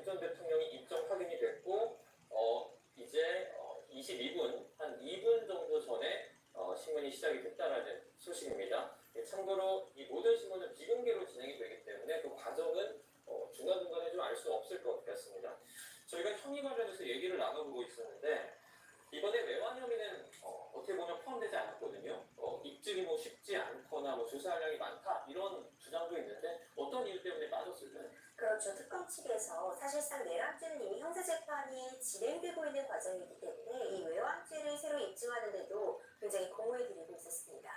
전 대통령이 입정 확인이 됐고 이제 22분 한 2분 정도 전에 신문이 시작이 됐다라는 소식입니다. 참고로 이 모든 신문은 비공개로 진행이 되기 때문에 그 과정은 중간중간에 좀 알 수 없을 것 같습니다. 저희가 혐의 관련해서 얘기를 나눠보고 있었는데 이번에 외환 혐의는 어떻게 보면 포함되지 않았거든요. 입증이 뭐 쉽지 않거나 뭐 조사량이 많다 이런 주장도 있는데 어떤 이유 때문에 빠졌을까요? 그렇죠. 특검 측에서 사실상 내란죄는 이미 형사재판이 진행되고 있는 과정이기 때문에 이 외환죄를 새로 입증하는데도 굉장히 공을 들이고 있었습니다.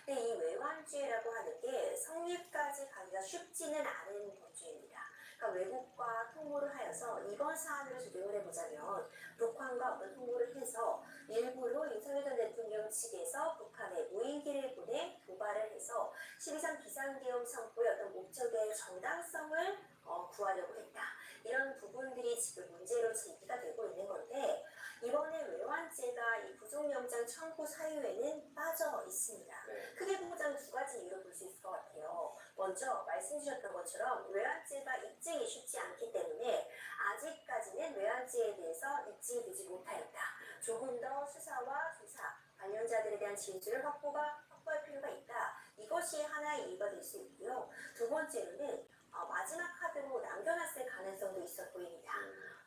근데 이 외환죄라고 하는 게 성립까지 가기가 쉽지는 않은 범죄입니다. 그러니까 외국과 통보를 하여서 이번 사안으로 적용을 해보자면 북한과 어떤 통보를 해서 일부러 윤석열 전 대통령 측에서 북한에 무인기를 보내 도발을 해서 12.3 비상계엄 선포의 어떤 목적의 정당성을 구하려고 했다. 이런 부분들이 지금 문제로 제기가 되고 있는 건데 이번에 외환죄가 이 구속영장 청구 사유에는 빠져 있습니다. 크게 보자면 두 가지 이유로 볼 수 있을 것 같아요. 먼저 말씀 주셨던 것처럼 외환죄가 입증이 쉽지 않기 때문에 아직까지는 외환죄에 대해서 입증이 되지 못하였다. 조금 더 수사와 조사, 관련자들에 대한 진술을 확보할 필요가 있다. 이것이 하나의 이유가 될 수 있고요. 두 번째로는 마지막 카드로 남겨놨을 가능성도 있어 보입니다.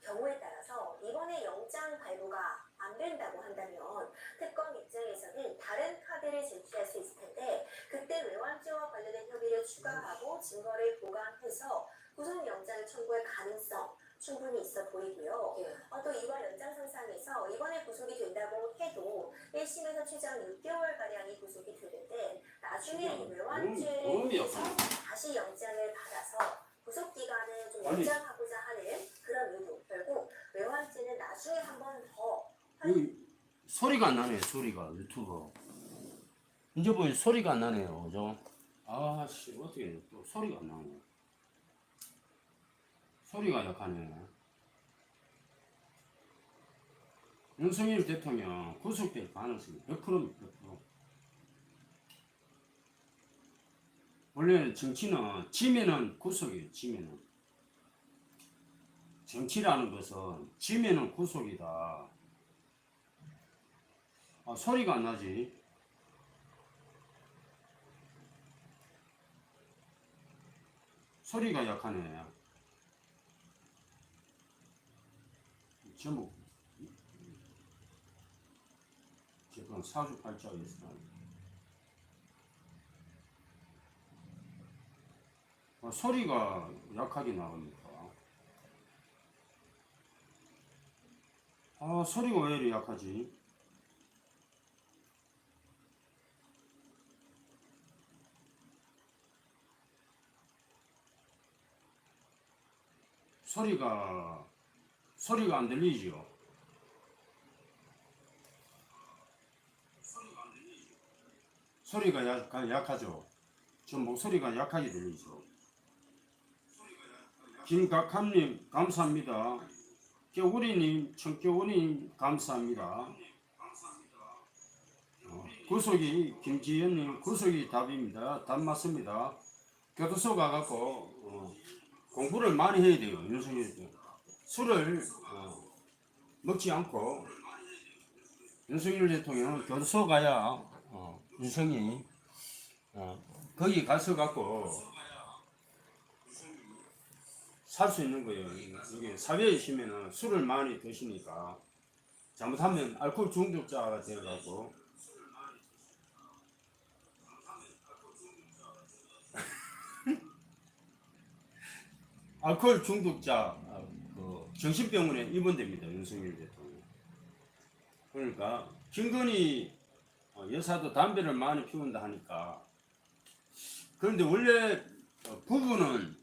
경우에 따라서 이번에 영장 발부가 안 된다고 한다면 특검 입장에서는 다른 카드를 제출할 수 있을 텐데 그때 외환죄와 관련된 혐의를 추가하고 증거를 보강해서 구속영장을 청구할 가능성 충분히 있어 보이고요. 또 이와 연장선상에서 이번에 구속이 된다고 해도 1심에서 최장 6개월가량이 구속이 되는데 나중에 이 외환죄에 대해서 다시 영장을 받아서 구속기간을 좀 연장하고자 하는 그런 의도. 결국 외환죄는 나중에 한 번 더 소리가 안 나네요. 소리가 유튜브 이제 보니 소리가 안 나네요. 그죠? 아씨 어떻게 또 소리가 안 나네. 소리가 약하네. 윤석열 대통령 구속될 가능성이 100%입니다. 100%. 원래 정치는 지면은 구속이에요. 지면은 정치라는 것은 지면은 구속이다. 소리가 안 나지. 소리가 약하네. 제목 지금 사주팔자에서 소리가 약하게 나옵니까? 소리가 왜 이렇게 약하지? 소리가 안 들리죠? 소리가 약하죠? 좀 목소리가 약하게 들리죠? 김각함님 감사합니다. 겨울이님 청겨울이님 감사합니다. 구속이 김지연님 구속이 답입니다. 답 맞습니다. 교도소 가갖고 공부를 많이 해야 돼요. 윤석열 술을 먹지 않고 윤석열 대통령은 교도소 가야 윤석이 거기 가서 갖고 살 수 있는 거예요. 이게 사회에 있으면 술을 많이 드시니까 잘못하면 알코올 중독자가 되어갖고 알코올 중독자 정신병원에 입원됩니다. 윤석열 대통령. 그러니까 김건희 여사도 담배를 많이 피운다 하니까 그런데 원래 부부는